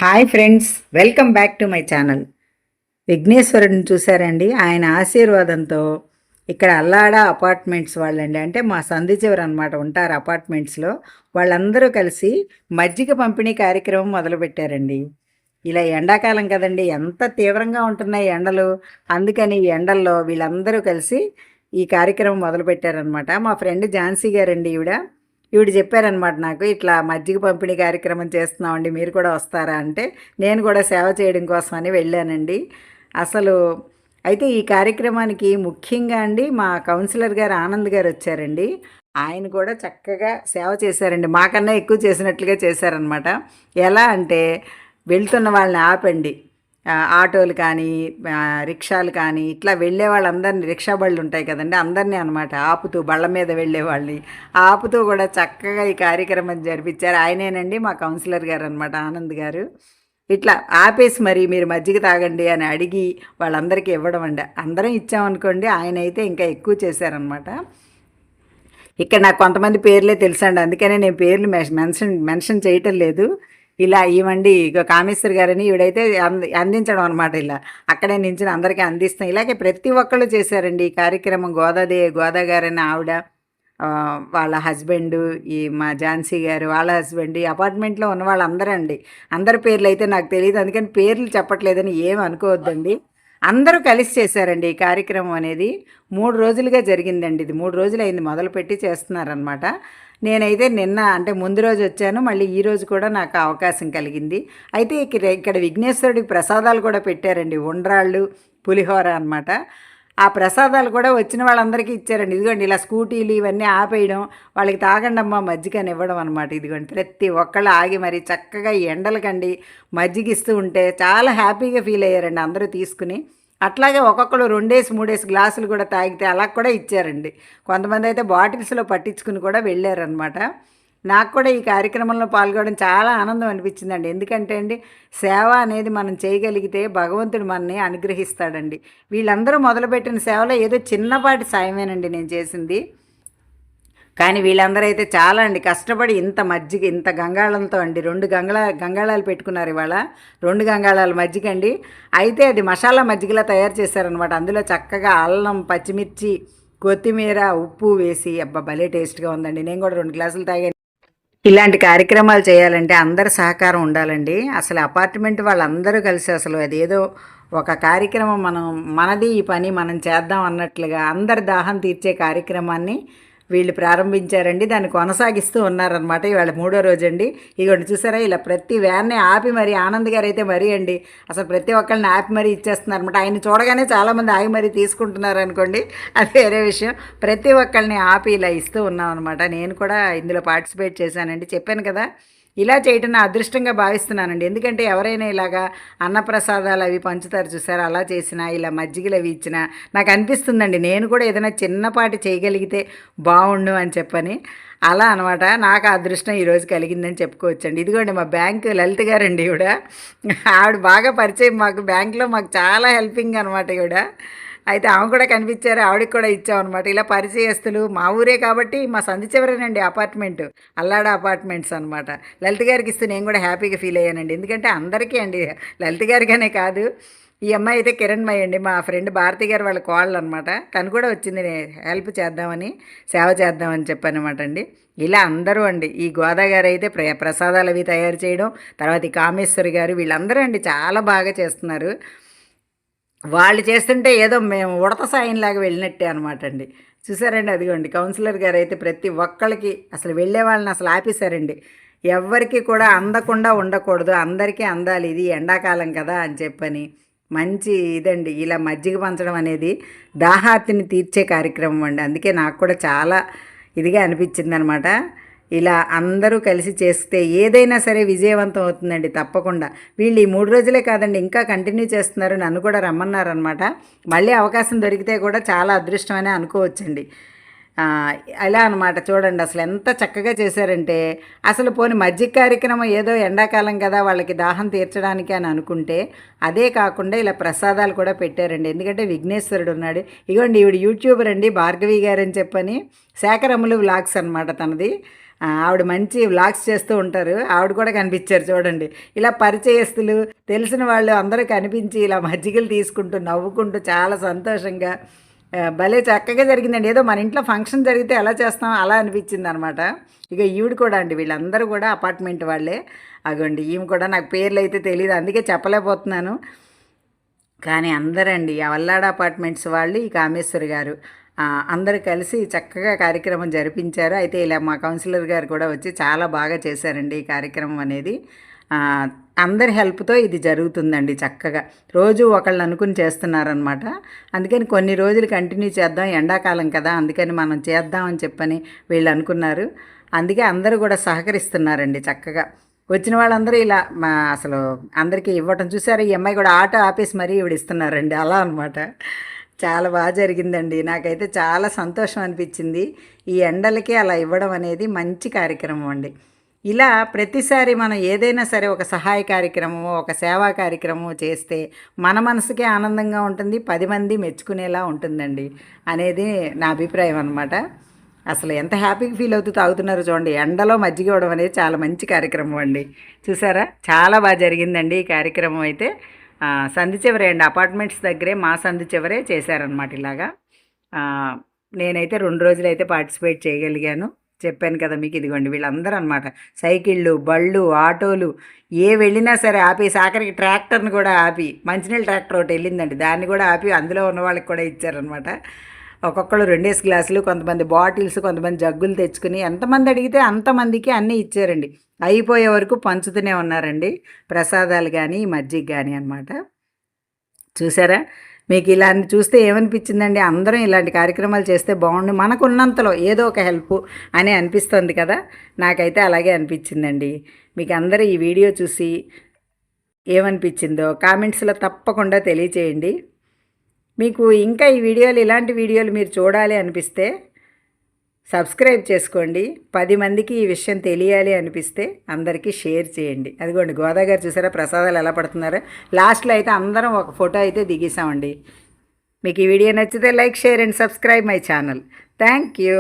Hi friends, welcome back to my channel. విఘ్నేశ్వరుడిని చూసారండి. ఆయన ఆశీర్వాదంతో ఇక్కడ అల్లాడా అపార్ట్మెంట్స్ వాళ్ళండి, అంటే మా సంధి చివర అనమాట ఉంటారు అపార్ట్మెంట్స్లో. వాళ్ళందరూ కలిసి మజ్జిగ పంపిణీ కార్యక్రమం మొదలుపెట్టారండి. ఇలా ఎండాకాలం కదండి, ఎంత తీవ్రంగా ఉంటున్నాయి ఎండలు. అందుకని ఈ ఎండల్లో వీళ్ళందరూ కలిసి ఈ కార్యక్రమం మొదలుపెట్టారనమాట. మా ఫ్రెండ్ ఝాన్సీ గారండి ఈవిడ చెప్పారనమాట నాకు, ఇట్లా మజ్జిగ పంపిణీ కార్యక్రమం చేస్తున్నామండి, మీరు కూడా వస్తారా అంటే, నేను కూడా సేవ చేయడం కోసమని వెళ్ళానండి. అసలు అయితే ఈ కార్యక్రమానికి ముఖ్యంగా అండి మా కౌన్సిలర్ గారు ఆనంద్ గారు వచ్చారండి. ఆయన కూడా చక్కగా సేవ చేశారండి, మాకన్నా ఎక్కువ చేసినట్లుగా చేశారనమాట. ఎలా అంటే వెళ్తున్న వాళ్ళని ఆపండి, ఆటోలు కానీ రిక్షాలు కానీ ఇట్లా వెళ్ళే వాళ్ళందరినీ, రిక్షా బళ్ళు ఉంటాయి కదండి, అందరినీ అనమాట ఆపుతూ, బళ్ళ మీద వెళ్ళే వాళ్ళని ఆపుతూ కూడా చక్కగా ఈ కార్యక్రమం జరిపించారు. ఆయనేనండి మా కౌన్సిలర్ గారు అనమాట, ఆనంద్ గారు. ఇట్లా ఆపేసి మరి మీరు మజ్జిగ తాగండి అని అడిగి వాళ్ళందరికీ ఇవ్వడం అండి. అందరం ఇచ్చామనుకోండి, ఆయన అయితే ఇంకా ఎక్కువ చేశారనమాట. ఇక్కడ నాకు కొంతమంది పేర్లే తెలుసండి, అందుకనే నేను పేర్లు మెన్షన్ చేయటం లేదు. ఇలా ఇవ్వండి, ఇక కామేశ్వర్ గారని ఈవిడైతే అందించడం అనమాట. ఇలా అక్కడే నించుని అందరికీ అందిస్తాం. ఇలాగే ప్రతి ఒక్కళ్ళు చేశారండి ఈ కార్యక్రమం. గోదా గారని ఆవిడ, వాళ్ళ హస్బెండు, ఈ మా ఝాన్సీ గారు వాళ్ళ హస్బెండ్, ఈ అపార్ట్మెంట్లో ఉన్న వాళ్ళందరూ అండి. అందరి పేర్లు అయితే నాకు తెలియదు, అందుకని పేర్లు చెప్పట్లేదని ఏమి అనుకోవద్దండి. అందరూ కలిసి చేశారండి ఈ కార్యక్రమం అనేది. 3 రోజులుగా జరిగిందండి. ఇది 3 రోజులైంది మొదలుపెట్టి చేస్తున్నారనమాట. నేనైతే నిన్న, అంటే ముందు రోజు వచ్చాను, మళ్ళీ ఈరోజు కూడా నాకు అవకాశం కలిగింది. అయితే ఇక్కడ విఘ్నేశ్వరుడికి ప్రసాదాలు కూడా పెట్టారండి, ఉండ్రాళ్ళు, పులిహోర అనమాట. ఆ ప్రసాదాలు కూడా వచ్చిన వాళ్ళందరికీ ఇచ్చారండి. ఇదిగోండి ఇలా స్కూటీలు ఇవన్నీ ఆపేయడం, వాళ్ళకి తాగండమ్మా మజ్జిగని ఇవ్వడం అనమాట. ఇదిగోండి ప్రతి ఒక్కళ్ళు ఆగి మరి చక్కగా ఈ ఎండలకండి మజ్జిగ ఇస్తూ ఉంటే చాలా హ్యాపీగా ఫీల్ అయ్యారండి అందరూ తీసుకుని. అట్లాగే ఒక్కొక్కరు 2-3 గ్లాసులు కూడా తాగితే అలా కూడా ఇచ్చారండి. కొంతమంది అయితే బాటిల్స్లో పట్టించుకుని కూడా వెళ్ళారనమాట. నాకు కూడా ఈ కార్యక్రమంలో పాల్గొనడం చాలా ఆనందం అనిపించిందండి. ఎందుకంటే అండి, సేవ అనేది మనం చేయగలిగితే భగవంతుడు మనని అనుగ్రహిస్తాడండి. వీళ్ళందరూ మొదలుపెట్టిన సేవలో ఏదో చిన్నపాటి సాయమేనండి నేను చేసింది. కానీ వీళ్ళందరూ అయితే చాలా అండి కష్టపడి ఇంత మజ్జిగ, ఇంత గంగాళంతో అండి 2 గంగాళాలు పెట్టుకున్నారు ఇవాళ. 2 గంగాళాల మజ్జిగ అండి. అయితే అది మసాలా మజ్జిగలా తయారు చేశారనమాట. అందులో చక్కగా అల్లం, పచ్చిమిర్చి, కొత్తిమీర, ఉప్పు వేసి, అబ్బా భలే టేస్ట్గా ఉందండి. నేను కూడా 2 గ్లాసులు తాగాను. ఇలాంటి కార్యక్రమాలు చేయాలంటే అందరి సహకారం ఉండాలండి. అసలు అపార్ట్మెంట్ వాళ్ళందరూ కలిసి అసలు అదేదో ఒక కార్యక్రమం, మనది ఈ పని మనం చేద్దాం అన్నట్లుగా అందరి దాహం తీర్చే కార్యక్రమాన్ని వీళ్ళు ప్రారంభించారండి. దాన్ని కొనసాగిస్తూ ఉన్నారనమాట. ఇవాళ 3వ రోజు అండి. ఇగోండి చూసారా, ఇలా ప్రతి వ్యాన్ని ఆపి మరి, ఆనంద్ గారు అయితే మరీ అండి అసలు ప్రతి ఒక్కరిని ఆపి మరీ ఇచ్చేస్తున్నారనమాట. ఆయన చూడగానే చాలామంది ఆగి మరీ తీసుకుంటున్నారు అనుకోండి, అది వేరే విషయం. ప్రతి ఒక్కరిని ఆపి ఇలా ఇస్తూ ఉన్నాం అనమాట. నేను కూడా ఇందులో పార్టిసిపేట్ చేశానండి. చెప్పాను కదా, ఇలా చేయటం నా అదృష్టంగా భావిస్తున్నానండి. ఎందుకంటే ఎవరైనా ఇలాగా అన్నప్రసాదాలు అవి పంచుతారు చూసారా, అలా చేసినా, ఇలా మజ్జిగలు అవి ఇచ్చినా నాకు అనిపిస్తుందండి నేను కూడా ఏదైనా చిన్నపాటి చేయగలిగితే బాగుండు అని చెప్పని. అలా అనమాట నాకు అదృష్టం ఈరోజు కలిగిందని చెప్పుకోవచ్చండి. ఇదిగోండి మా బ్యాంకు లలిత గారండి ఆవిడ బాగా పరిచయం మాకు, బ్యాంకులో మాకు చాలా హెల్పింగ్ అనమాట అయితే ఆమె కూడా కనిపించారు, ఆవిడకి కూడా ఇచ్చామన్నమాట. ఇలా పరిచయస్తులు, మా ఊరే కాబట్టి మా సంధి చివరేనండి అపార్ట్మెంట్, అల్లాడా అపార్ట్మెంట్స్ అనమాట. లలిత గారికి ఇస్తే నేను కూడా హ్యాపీగా ఫీల్ అయ్యానండి. ఎందుకంటే అందరికీ అండి, లలిత గారిగానే కాదు, ఈ అమ్మాయి అయితే కిరణ్మయ్య అండి, మా ఫ్రెండ్ భారతి గారు వాళ్ళ కోళ్ళు అనమాట. తను కూడా వచ్చింది హెల్ప్ చేద్దామని, సేవ చేద్దామని చెప్పనమాట అండి. ఇలా అందరూ అండి, ఈ గోదా గారు అయితే ప్రసాదాలు అవి తయారు చేయడం, తర్వాత ఈ కామేశ్వరి గారు, వీళ్ళందరూ అండి చాలా బాగా చేస్తున్నారు. వాళ్ళు చేస్తుంటే ఏదో మేము ఉడత సాయంలాగా వెళ్ళినట్టే అనమాట అండి. చూసారండి, అదిగోండి కౌన్సిలర్ గారు అయితే ప్రతి ఒక్కళ్ళకి అసలు వెళ్ళే వాళ్ళని అసలు ఆపేశారండి. ఎవ్వరికి కూడా అందకుండా ఉండకూడదు, అందరికీ అందాలి, ఇది ఎండాకాలం కదా అని చెప్పని. మంచి ఇదండి, ఇలా మజ్జిగ పంచడం అనేది దాహార్తిని తీర్చే కార్యక్రమం అండి. అందుకే నాకు కూడా చాలా ఇదిగా అనిపించింది అనమాట. ఇలా అందరూ కలిసి చేస్తే ఏదైనా సరే విజయవంతం అవుతుందండి తప్పకుండా. వీళ్ళు ఈ 3 రోజులే కాదండి, ఇంకా కంటిన్యూ చేస్తున్నారు. నన్ను కూడా రమ్మన్నారనమాట. మళ్ళీ అవకాశం దొరికితే కూడా చాలా అదృష్టం అనే అనుకోవచ్చండి. అలా అనమాట. చూడండి అసలు ఎంత చక్కగా చేశారంటే, అసలు పోని మజ్జిగ కార్యక్రమం ఏదో ఎండాకాలం కదా వాళ్ళకి దాహం తీర్చడానికి అని అనుకుంటే, అదే కాకుండా ఇలా ప్రసాదాలు కూడా పెట్టారండి. ఎందుకంటే విఘ్నేశ్వరుడు ఉన్నాడు. ఇగోండి ఈవిడ యూట్యూబర్ అండి, భార్గవి గారు అని చెప్పని, శేఖరములు వ్లాగ్స్ అనమాట తనది. ఆవిడ మంచి వ్లాగ్స్ చేస్తూ ఉంటారు. ఆవిడ కూడా కనిపించారు చూడండి. ఇలా పరిచయస్తులు, తెలిసిన వాళ్ళు అందరూ కనిపించి ఇలా మజ్జిగలు తీసుకుంటూ, నవ్వుకుంటూ చాలా సంతోషంగా భలే చక్కగా జరిగిందండి. ఏదో మన ఇంట్లో ఫంక్షన్ జరిగితే ఎలా చేస్తాం అలా అనిపించిందనమాట. ఇక ఈవిడ కూడా అండి, వీళ్ళందరూ కూడా అపార్ట్మెంట్ వాళ్ళే. అగోండి ఈమె కూడా, నాకు పేర్లు అయితే తెలియదు అందుకే చెప్పలేకపోతున్నాను. కానీ అందరండి ఆ వల్లాడ అపార్ట్మెంట్స్ వాళ్ళు, ఈ కామేశ్వరి గారు అందరూ కలిసి చక్కగా కార్యక్రమం జరిపించారు. అయితే ఇలా మా కౌన్సిలర్ గారు కూడా వచ్చి చాలా బాగా చేశారండి ఈ కార్యక్రమం అనేది. అందరి హెల్ప్తో ఇది జరుగుతుందండి చక్కగా. రోజు ఒకళ్ళు అనుకుని చేస్తున్నారనమాట. అందుకని కొన్ని రోజులు కంటిన్యూ చేద్దాం, ఎండాకాలం కదా, అందుకని మనం చేద్దామని చెప్పని వీళ్ళు అనుకున్నారు. అందుకే అందరూ కూడా సహకరిస్తున్నారండి చక్కగా. వచ్చిన వాళ్ళందరూ ఇలా అసలు అందరికీ ఇవ్వటం చూసారు. ఈ అమ్మాయి కూడా ఆటో ఆపేసి మరీ ఈవిడ ఇస్తున్నారండి, అలా అనమాట. చాలా బాగా జరిగిందండి. నాకైతే చాలా సంతోషం అనిపించింది. ఈ ఎండలకి అలా ఇవ్వడం అనేది మంచి కార్యక్రమం అండి. ఇలా ప్రతిసారి మనం ఏదైనా సరే ఒక సహాయ కార్యక్రమము, ఒక సేవా కార్యక్రమము చేస్తే మన మనసుకే ఆనందంగా ఉంటుంది, 10 మంది మెచ్చుకునేలా ఉంటుందండి అనేది నా అభిప్రాయం అనమాట. అసలు ఎంత హ్యాపీగా ఫీల్ అవుతూ తాగుతున్నారో చూడండి. ఎండలో మజ్జిగ ఇవ్వడం అనేది చాలా మంచి కార్యక్రమం అండి. చూసారా, చాలా బాగా జరిగిందండి ఈ కార్యక్రమం అయితే. సంధి చివరే అండి, అపార్ట్మెంట్స్ దగ్గరే, మా సంధి చివరే చేశారనమాట ఇలాగా. నేనైతే 2 రోజులు అయితే పార్టిసిపేట్ చేయగలిగాను. చెప్పాను కదా మీకు. ఇదిగోండి వీళ్ళందరూ అనమాట, సైకిళ్ళు, బళ్ళు, ఆటోలు ఏ వెళ్ళినా సరే ఆపేసి, ఆఖరికి ట్రాక్టర్ని కూడా ఆపి, మంచినీళ్ళ ట్రాక్టర్ ఒకటి వెళ్ళిందండి, దాన్ని కూడా ఆపి అందులో ఉన్న వాళ్ళకి కూడా ఇచ్చారనమాట. ఒక్కొక్కళ్ళు 2 గ్లాసులు, కొంతమంది బాటిల్స్, కొంతమంది జగ్గులు తెచ్చుకుని ఎంతమంది అడిగితే అంతమందికి అన్నీ ఇచ్చారండి. అయిపోయే వరకు పంచుతూనే ఉన్నారండి ప్రసాదాలు కానీ మజ్జిగ కానీ అనమాట. చూసారా, మీకు ఇలా చూస్తే ఏమనిపించిందండి? అందరం ఇలాంటి కార్యక్రమాలు చేస్తే బాగుండు, మనకున్నంతలో ఏదో ఒక హెల్ప్ అని అనిపిస్తుంది కదా. నాకైతే అలాగే అనిపించిందండి. మీకు అందరూ ఈ వీడియో చూసి ఏమనిపించిందో కామెంట్స్లో తప్పకుండా తెలియచేయండి. మీకు ఇంకా ఈ వీడియోలు, ఇలాంటి వీడియోలు మీరు చూడాలి అనిపిస్తే సబ్స్క్రైబ్ చేసుకోండి. 10 మందికి ఈ విషయం తెలియాలి అనిపిస్తే అందరికీ షేర్ చేయండి. అదిగోండి గోదా గారు చూసారా ప్రసాదాలు ఎలా పడుతున్నారో. లాస్ట్లో అయితే అందరం ఒక ఫోటో అయితే దిగేసామండి. మీకు ఈ వీడియో నచ్చితే like, share and subscribe my channel. Thank you.